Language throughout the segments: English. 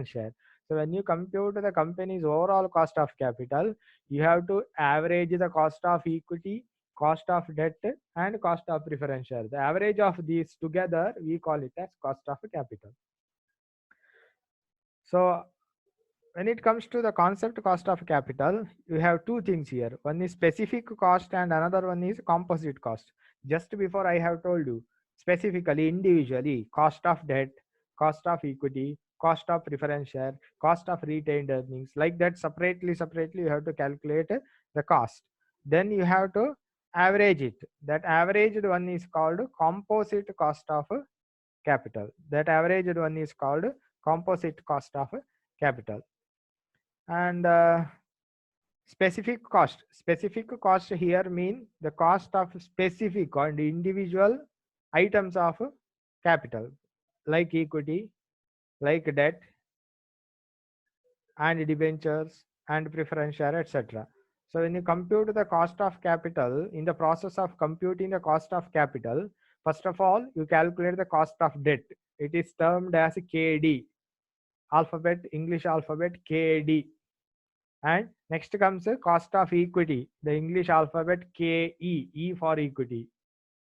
preference share. So when you compute the company's overall cost of capital, you have to average the cost of equity, cost of debt, and cost of preference share. The average of these together, we call it as cost of capital. So when it comes to the concept cost of capital, you have two things here. One is specific cost and another one is composite cost. Just before I have told you specifically, individually, cost of debt, cost of equity, cost of preference share, cost of retained earnings. Like that, separately, you have to calculate the cost. Then you have to average it. That averaged one is called composite cost of capital. That averaged one is called composite cost of capital. And specific cost here mean the cost of specific and individual items of capital, like equity, like debt, and debentures, and preference share, etc. So when you compute the cost of capital, in the process of computing the cost of capital, first of all you calculate the cost of debt. It is termed as KD, English alphabet KD. And next comes the cost of equity, the English alphabet KE, E for equity.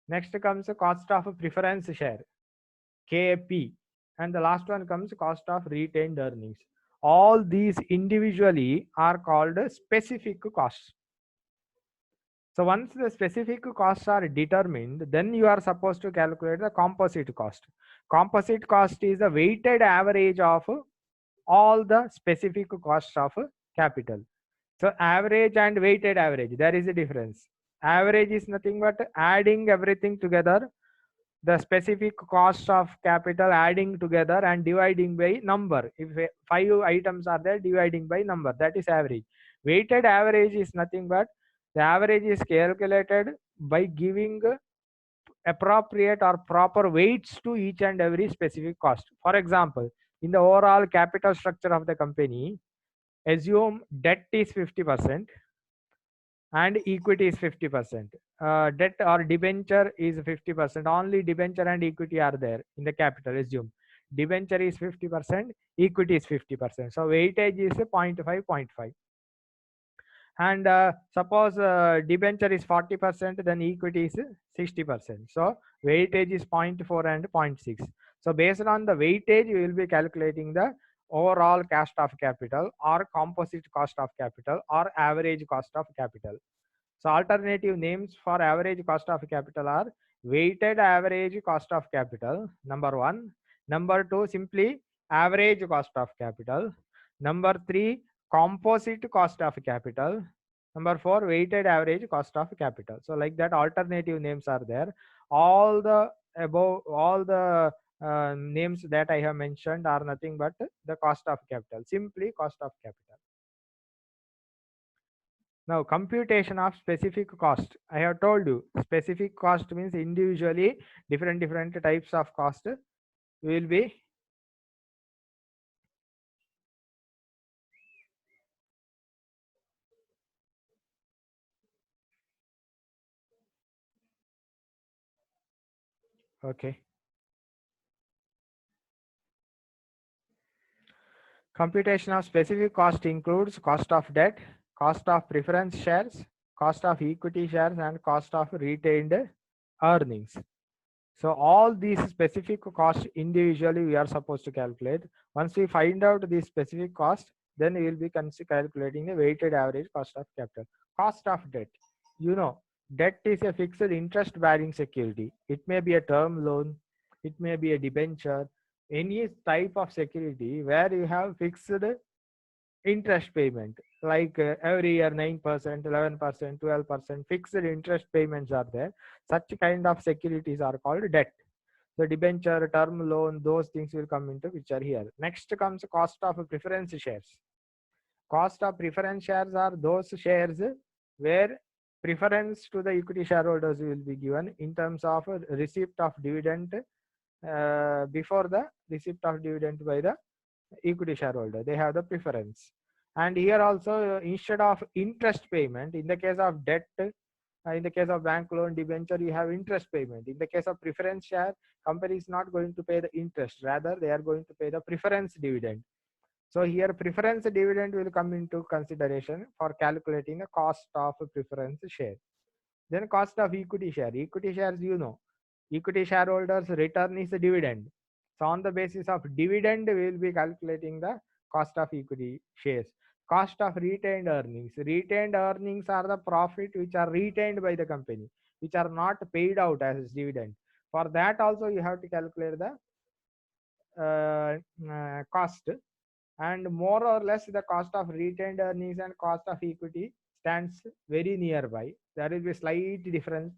Next comes the cost of preference share, KP. And the last one comes cost of retained earnings. All these individually are called specific costs. So once the specific costs are determined, then you are supposed to calculate the composite cost. Composite cost is the weighted average of all the specific costs of capital. So average and weighted average, there is a difference. Average is nothing but adding everything together, the specific cost of capital adding together and dividing by number. If 5 items are there, dividing by number, that is average. Weighted average is nothing but the average is calculated by giving appropriate or proper weights to each and every specific cost. For example, in the overall capital structure of the company, assume debt is 50% and equity is 50%. Debt or debenture is 50%. Only debenture and equity are there in the capital. Assume debenture is 50%, equity is 50%. So weightage is 0.5, 0.5. And suppose debenture is 40%, then equity is 60%. So weightage is 0.4 and 0.6. So based on the weightage, you will be calculating the overall cost of capital or composite cost of capital or average cost of capital. So alternative names for average cost of capital are weighted average cost of capital, number 1. Number 2, simply average cost of capital. Number 3, composite cost of capital. Number 4, weighted average cost of capital. So like that, alternative names are there. All the above, all the names that I have mentioned are nothing but the cost of capital, simply cost of capital. Now, computation of specific cost. I have told you specific cost means individually different types of cost will be okay. Computation of specific cost includes cost of debt, cost of preference shares, cost of equity shares, and cost of retained earnings. So all these specific costs individually we are supposed to calculate. Once we find out the specific cost, then we will be calculating the weighted average cost of capital. Cost of debt. You know, debt is a fixed interest bearing security. It may be a term loan, it may be a debenture, any type of security where you have fixed interest payment, like every year 9%, 11%, 12% fixed interest payments are there. Such kind of securities are called debt. So debenture, term loan, those things will come into picture here. Next comes cost of preference shares. Cost of preference shares are those shares where preference to the equity shareholders will be given in terms of receipt of dividend before the receipt of dividend by the equity shareholder. They have the preference. And here also, instead of interest payment, in the case of debt, in the case of bank loan, debenture, you have interest payment. In the case of preference share, company is not going to pay the interest. Rather, they are going to pay the preference dividend. So here preference dividend will come into consideration for calculating the cost of preference share. Then cost of equity share. Equity shares, you know, equity shareholders return is a dividend. So on the basis of dividend, we will be calculating the cost of equity shares. Cost of retained earnings. Retained earnings are the profit which are retained by the company, which are not paid out as dividend. For that also you have to calculate the cost, and more or less the cost of retained earnings and cost of equity stands very nearby. There will be slight difference,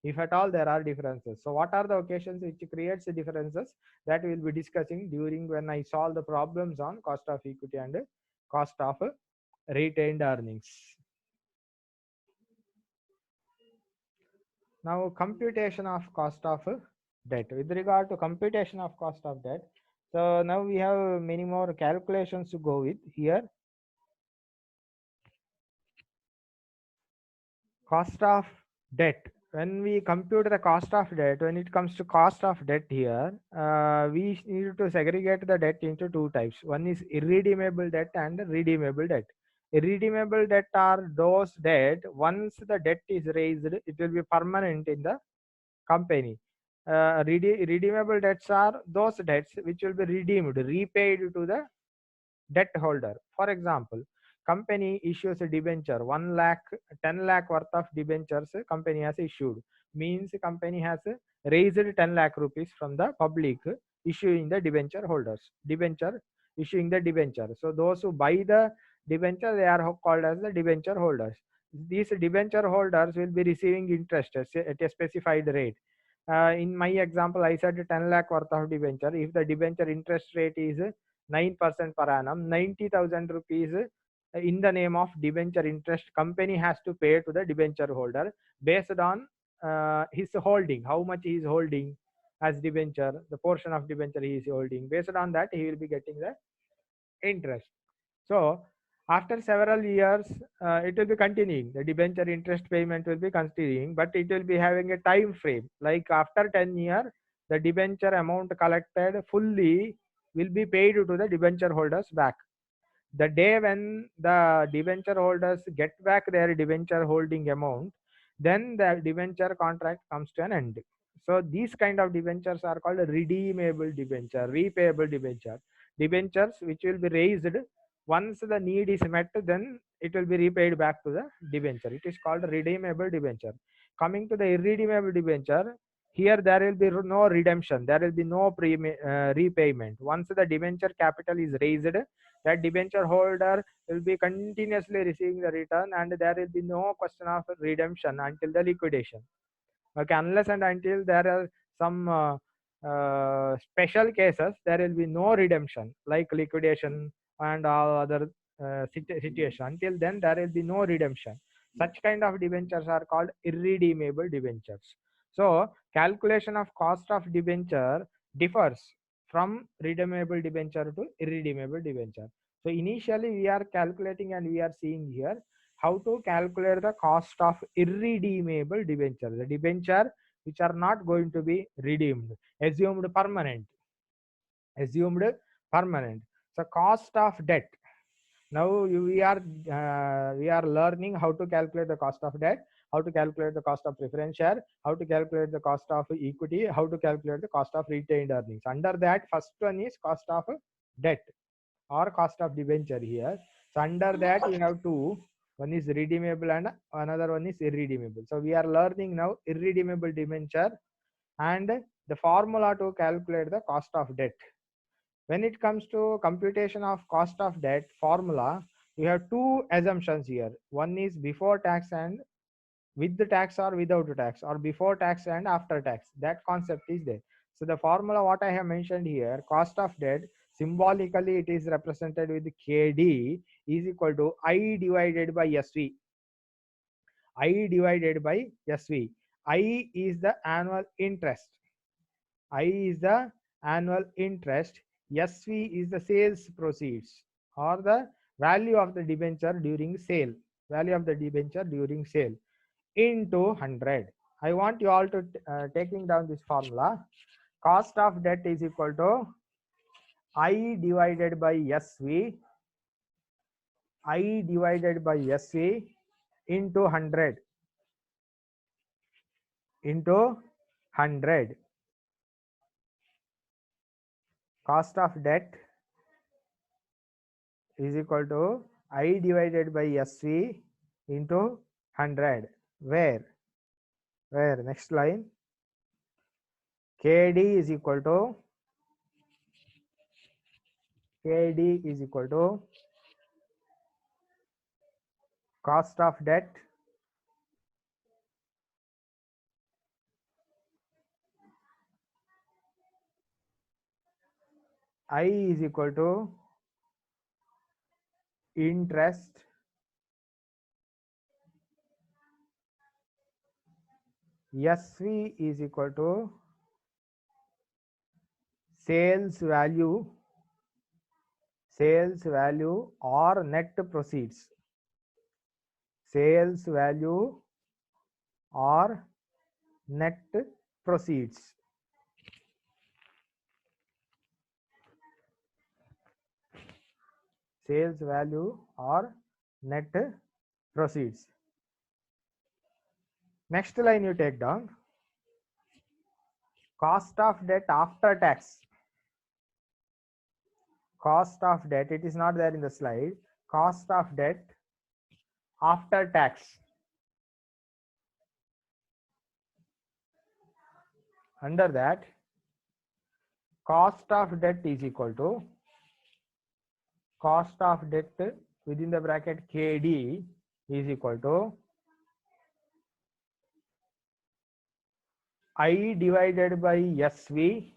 if at all there are differences. So what are the occasions which creates the differences, that we will be discussing during when I solve the problems on cost of equity and cost of retained earnings. Now computation of cost of debt. With regard to computation of cost of debt, so now we have many more calculations to go with here. Cost of debt. When we compute the cost of debt, when it comes to cost of debt here, we need to segregate the debt into two types. One is irredeemable debt and redeemable debt. Irredeemable debt are those debt, once the debt is raised, it will be permanent in the company. Redeemable debts are those debts which will be redeemed, repaid to the debt holder. For example, company issues a debenture 1 lakh, 10 lakh worth of debentures company has issued. Means company has raised 10 lakh rupees from the public, issuing the debenture holders. Debenture, issuing the debenture. So those who buy the debenture, they are called as the debenture holders. These debenture holders will be receiving interest at a specified rate. In my example, I said 10 lakh worth of debenture. If the debenture interest rate is 9% per annum, 90,000 rupees in the name of debenture interest company has to pay to the debenture holder based on his holding, how much he is holding as debenture, the portion of debenture he is holding. Based on that, he will be getting the interest. So after several years, it will be continuing. The debenture interest payment will be continuing, but it will be having a time frame. Like after 10 years, the debenture amount collected fully will be paid to the debenture holders back. The day when the debenture holders get back their debenture holding amount, then the debenture contract comes to an end. So these kind of debentures are called redeemable debenture, repayable debenture. Debentures which will be raised once the need is met, then it will be repaid back to the debenture. It is called redeemable debenture. Coming to the irredeemable debenture, here there will be no redemption, there will be no repayment. Once the debenture capital is raised, that debenture holder will be continuously receiving the return, and there will be no question of redemption until the liquidation. Okay, unless and until there are some special cases, there will be no redemption like liquidation and all other situation. Until then, there will be no redemption. Such kind of debentures are called irredeemable debentures. So calculation of cost of debenture differs from redeemable debenture to irredeemable debenture. So initially we are calculating and we are seeing here how to calculate the cost of irredeemable debenture, the debenture which are not going to be redeemed, assumed permanent, assumed permanent. So cost of debt. Now we are learning how to calculate the cost of debt, how to calculate the cost of preference share, how to calculate the cost of equity, how to calculate the cost of retained earnings. Under that, first one is cost of debt or cost of debenture here. So under that you have two. One is redeemable and another one is irredeemable. So we are learning now irredeemable debenture and the formula to calculate the cost of debt. When it comes to computation of cost of debt formula, we have two assumptions here. One is before tax and with the tax or without the tax, or before tax and after tax. That concept is there. So the formula what I have mentioned here, cost of debt, symbolically it is represented with KD is equal to I divided by SV. I divided by SV. I is the annual interest. I is the annual interest. SV is the sales proceeds or the value of the debenture during sale. Value of the debenture during sale into 100. I want you all to taking down this formula. Cost of debt is equal to I divided by SV, I divided by SV into 100 into 100. Cost of debt is equal to I divided by SV into 100. Where next line, KD is equal to cost of debt I is equal to interest SV is equal to sales value or net proceeds. Sales value or net proceeds. Sales value or net proceeds. Next line you take down, cost of debt after tax. Cost of debt, it is not there in the slide. Cost of debt after tax. Under that, cost of debt is equal to cost of debt within the bracket KD is equal to I divided by SV,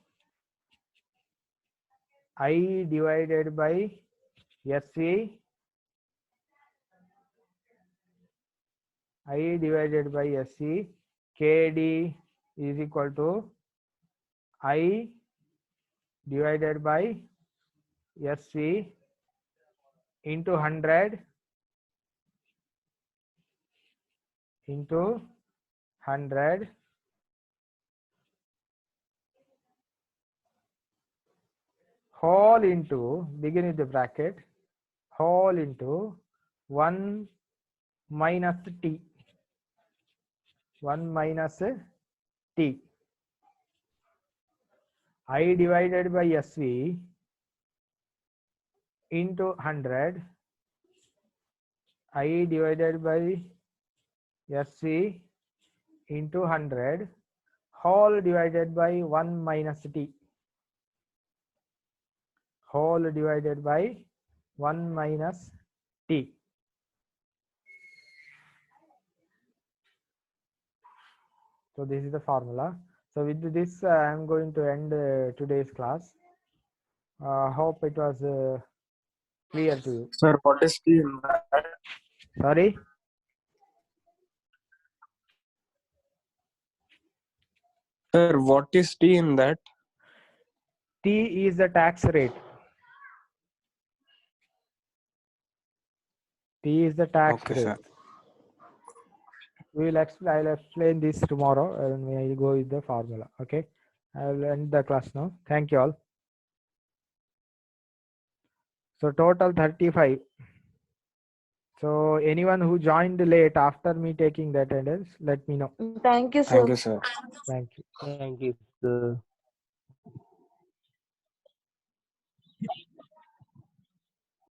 I divided by SV, I divided by SV, KD is equal to I divided by SV into 100 into 100 whole into, begin with the bracket, whole into 1 minus T. 1 minus T. I divided by SV into 100. I divided by SV into 100 whole divided by 1 minus T. Whole divided by 1 minus T. So this is the formula. So with this I am going to end today's class. Hope it was clear to you. Sir, what is T in that? Sorry? Sir, what is T in that? T is the tax rate. T is the tax Okay, rate. sir. I'll explain this tomorrow and we'll go with the formula. Okay. I'll end the class now. Thank you all. So total 35. So anyone who joined late after me taking the attendance, let me know. Thank you, sir. Thank you, sir. Thank you. Thank you, sir.